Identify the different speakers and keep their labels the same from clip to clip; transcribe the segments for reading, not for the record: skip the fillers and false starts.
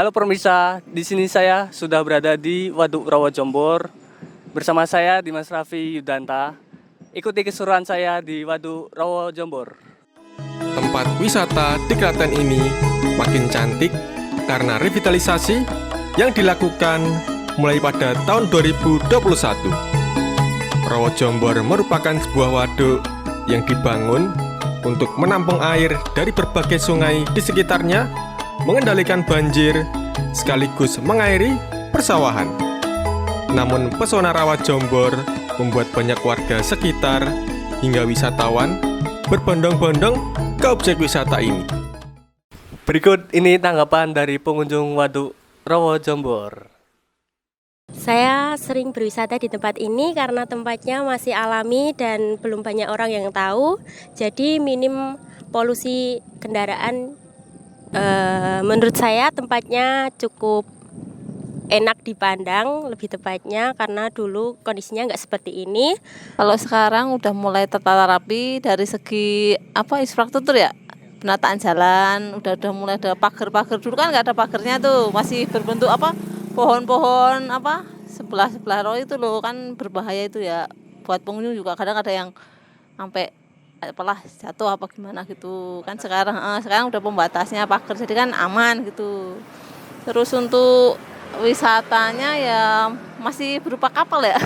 Speaker 1: Halo pemirsa, di sini saya sudah berada di Waduk Rawa Jombor. Bersama saya Dimas Raffi Yudanta. Ikuti keseruan saya di Waduk Rawa Jombor.
Speaker 2: Tempat wisata di Klaten ini makin cantik karena revitalisasi yang dilakukan mulai pada tahun 2021. Rawa Jombor merupakan sebuah waduk yang dibangun untuk menampung air dari berbagai sungai di sekitarnya, mengendalikan banjir, sekaligus mengairi persawahan. Namun pesona Rawa Jombor membuat banyak warga sekitar hingga wisatawan berbondong-bondong ke objek wisata ini.
Speaker 1: Berikut ini tanggapan dari pengunjung Waduk Rawa Jombor.
Speaker 3: Saya sering berwisata di tempat ini karena tempatnya masih alami dan belum banyak orang yang tahu. Jadi minim polusi kendaraan. Menurut saya tempatnya cukup enak dipandang, lebih tepatnya karena dulu kondisinya nggak seperti ini.
Speaker 4: Kalau sekarang udah mulai tertata rapi dari segi infrastruktur ya, penataan jalan, udah mulai ada pagar-pagar. Dulu kan nggak ada pagarnya tuh, masih berbentuk pohon-pohon sebelah row itu loh, kan berbahaya itu ya buat pengunjung juga. Kadang ada yang sampai jatuh apa gimana gitu kan. Sekarang udah pembatasnya pagar, jadi kan aman gitu. Terus untuk wisatanya ya masih berupa kapal ya.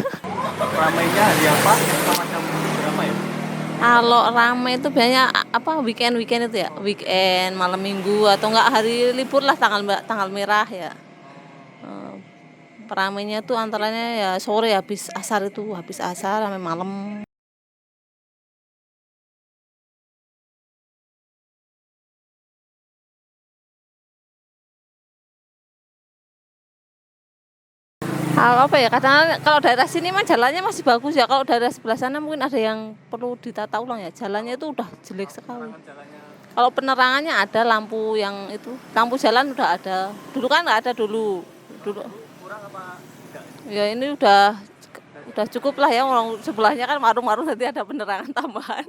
Speaker 1: Ramainya hari apa? Sama jam berapa ya?
Speaker 4: Kalau ramai itu biasanya weekend itu ya, weekend malam minggu atau enggak hari libur lah, tanggal merah ya. Ramainya tuh antaranya ya sore habis asar sampai malam. Kadang kalau daerah sini mah jalannya masih bagus ya. Kalau daerah sebelah sana mungkin ada yang perlu ditata ulang ya. Jalannya itu udah jelek sekali. Kalau penerangannya ada lampu lampu jalan udah ada. Dulu kan nggak ada dulu.
Speaker 1: Kurang apa enggak?
Speaker 4: Ya ini udah cukup lah ya. Orang sebelahnya kan warung-warung, nanti ada penerangan tambahan.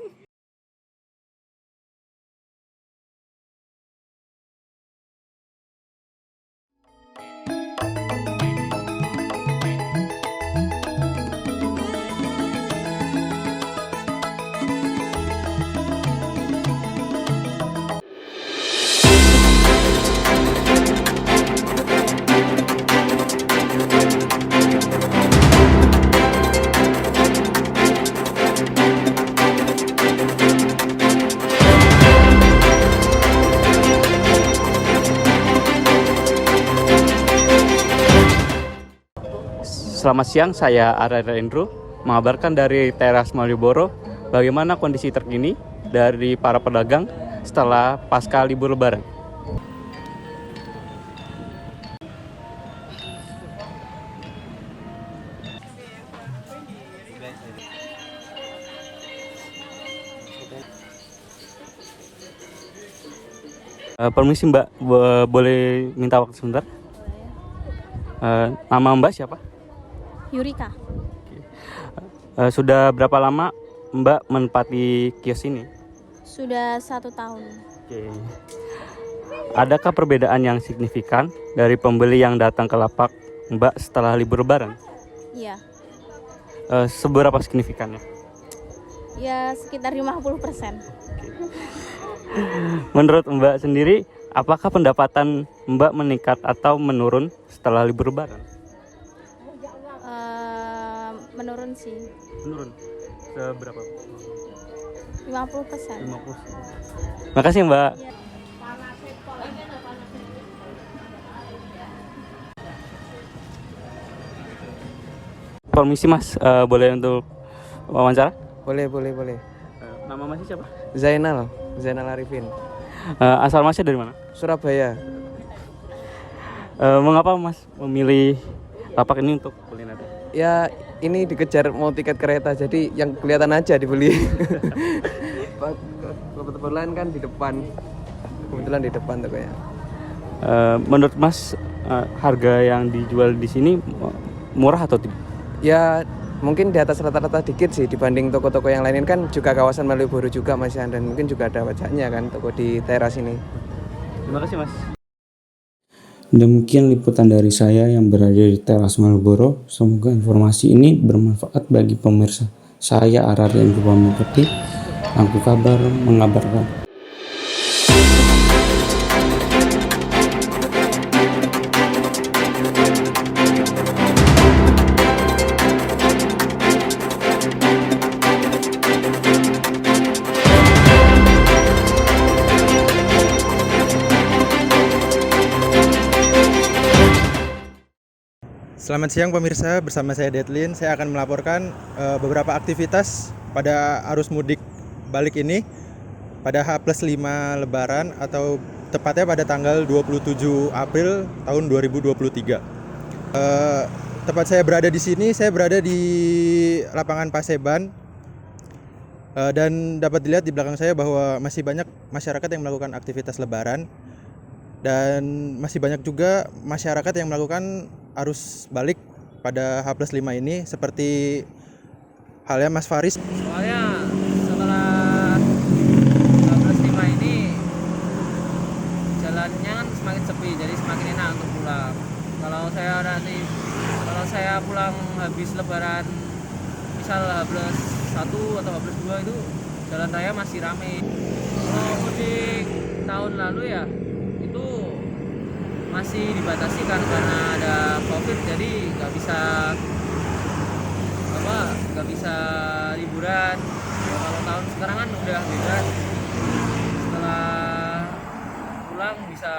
Speaker 5: Selamat siang, saya Arya Indro mengabarkan dari Teras Malioboro bagaimana kondisi terkini dari para pedagang setelah pasca libur Lebaran. Permisi Mbak, boleh minta waktu sebentar? Nama Mbak siapa?
Speaker 3: Yurika.
Speaker 5: Sudah berapa lama Mbak menempati kios ini?
Speaker 3: Sudah 1 tahun.
Speaker 5: Oke. Adakah perbedaan yang signifikan dari pembeli yang datang ke lapak Mbak setelah libur Lebaran?
Speaker 3: Iya.
Speaker 5: Seberapa signifikannya?
Speaker 3: Ya sekitar 50%.
Speaker 5: Menurut Mbak sendiri, apakah pendapatan Mbak meningkat atau menurun setelah libur Lebaran?
Speaker 3: Menurun sih.
Speaker 5: Menurun. Seberapa?
Speaker 3: 50%.
Speaker 5: 50. Makasih Mbak. Permisi Mas, boleh untuk wawancara?
Speaker 6: Boleh.
Speaker 5: Nama Masnya siapa?
Speaker 6: Zainal Arifin.
Speaker 5: Asal Masnya dari mana?
Speaker 6: Surabaya.
Speaker 5: Mengapa Mas memilih lapak ini untuk kuliner?
Speaker 6: Ya ini dikejar mau tiket kereta, jadi yang kelihatan aja dibeli. Kebetulan kan di depan. Kebetulan di depan tuh kayak.
Speaker 5: Menurut Mas, harga yang dijual di sini murah atau tidak?
Speaker 6: Ya mungkin di atas rata-rata dikit sih dibanding toko-toko yang lain kan juga kawasan Malioboro juga Mas, dan mungkin juga ada wajaknya kan toko di teras ini.
Speaker 5: Terima kasih Mas.
Speaker 7: Demikian liputan dari saya yang berada di teras Malioboro. Semoga informasi ini bermanfaat bagi pemirsa. Saya Ararya Indro Pamukti, Lampu Kabar mengabarkan.
Speaker 8: Selamat siang pemirsa, bersama saya Detlin. Saya akan melaporkan beberapa aktivitas pada arus mudik balik ini pada H+5 Lebaran atau tepatnya pada tanggal 27 April tahun 2023. Tempat saya berada di sini, saya berada di lapangan Paseban dan dapat dilihat di belakang saya bahwa masih banyak masyarakat yang melakukan aktivitas Lebaran. Dan masih banyak juga masyarakat yang melakukan arus balik pada H+5 ini seperti halnya Mas Faris.
Speaker 9: Soalnya setelah H+5 ini jalannya kan semakin sepi, jadi semakin enak untuk pulang. Kalau saya pulang habis Lebaran, misal H+1 atau H+2 itu jalan raya masih ramai. Kalau mudik tahun lalu ya itu masih dibatasi kan karena ada COVID, jadi nggak bisa liburan. Ya, kalau tahun sekarang kan udah bebas, setelah pulang bisa,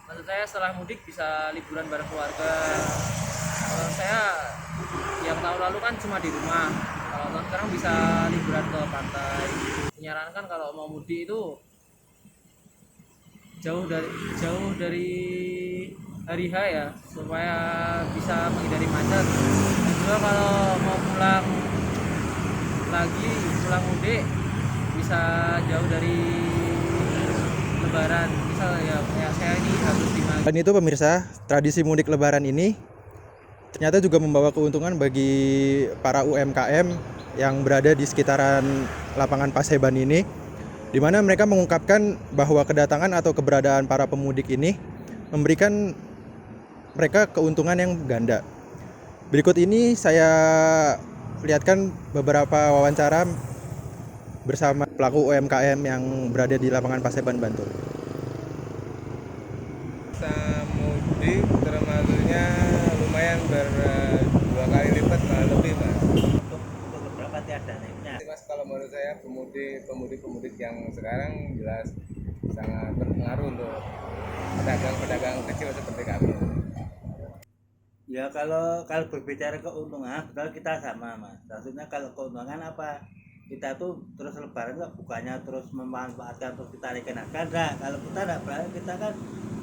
Speaker 9: maksud saya setelah mudik bisa liburan bareng keluarga. Kalau saya yang tahun lalu kan cuma di rumah, kalau tahun sekarang bisa liburan ke pantai. Menyarankan kalau mau mudik itu jauh dari hari H ya, supaya bisa menghindari macet. Dan juga kalau mau pulang mudik bisa jauh dari Lebaran, misal ya kayak saya ini H+5.
Speaker 8: Dan itu pemirsa, tradisi mudik Lebaran ini ternyata juga membawa keuntungan bagi para UMKM yang berada di sekitaran lapangan Paseban ini, di mana mereka mengungkapkan bahwa kedatangan atau keberadaan para pemudik ini memberikan mereka keuntungan yang ganda. Berikut ini saya lihatkan beberapa wawancara bersama pelaku UMKM yang berada di lapangan Paseban, Bantul.
Speaker 10: Mudik termasuknya lumayan dua kali lipat malah lebih, Mas.
Speaker 11: Untuk beberapa tiada naiknya.
Speaker 10: Mas, kalau menurut saya pemudik yang sekarang jelas sangat berpengaruh untuk pedagang kecil seperti kami.
Speaker 11: Ya kalau berbicara keuntungan, betul kita sama, Mas. Maksudnya kalau keuntungan apa? Kita tuh terus Lebaran kok bukannya terus memanfaatkan untuk kita naikin harga. Enggak, kalau kita enggak berani, kita kan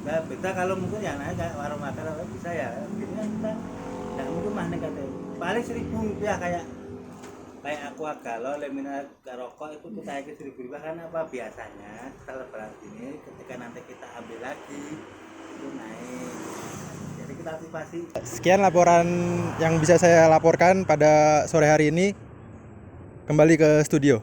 Speaker 11: enggak beda. Kalau mungkin yang naik kayak warung makan apa bisa ya. Gini kan kita enggak mungkin mah negatif. Paling Rp1.000 kayak aku galau lemina rokok itu kita naikin Rp1.000 kan apa biasanya setelah Lebaran ini ketika nanti kita ambil lagi itu naik. Jadi kita antisipasi.
Speaker 8: Sekian laporan yang bisa saya laporkan pada sore hari ini. Kembali ke studio.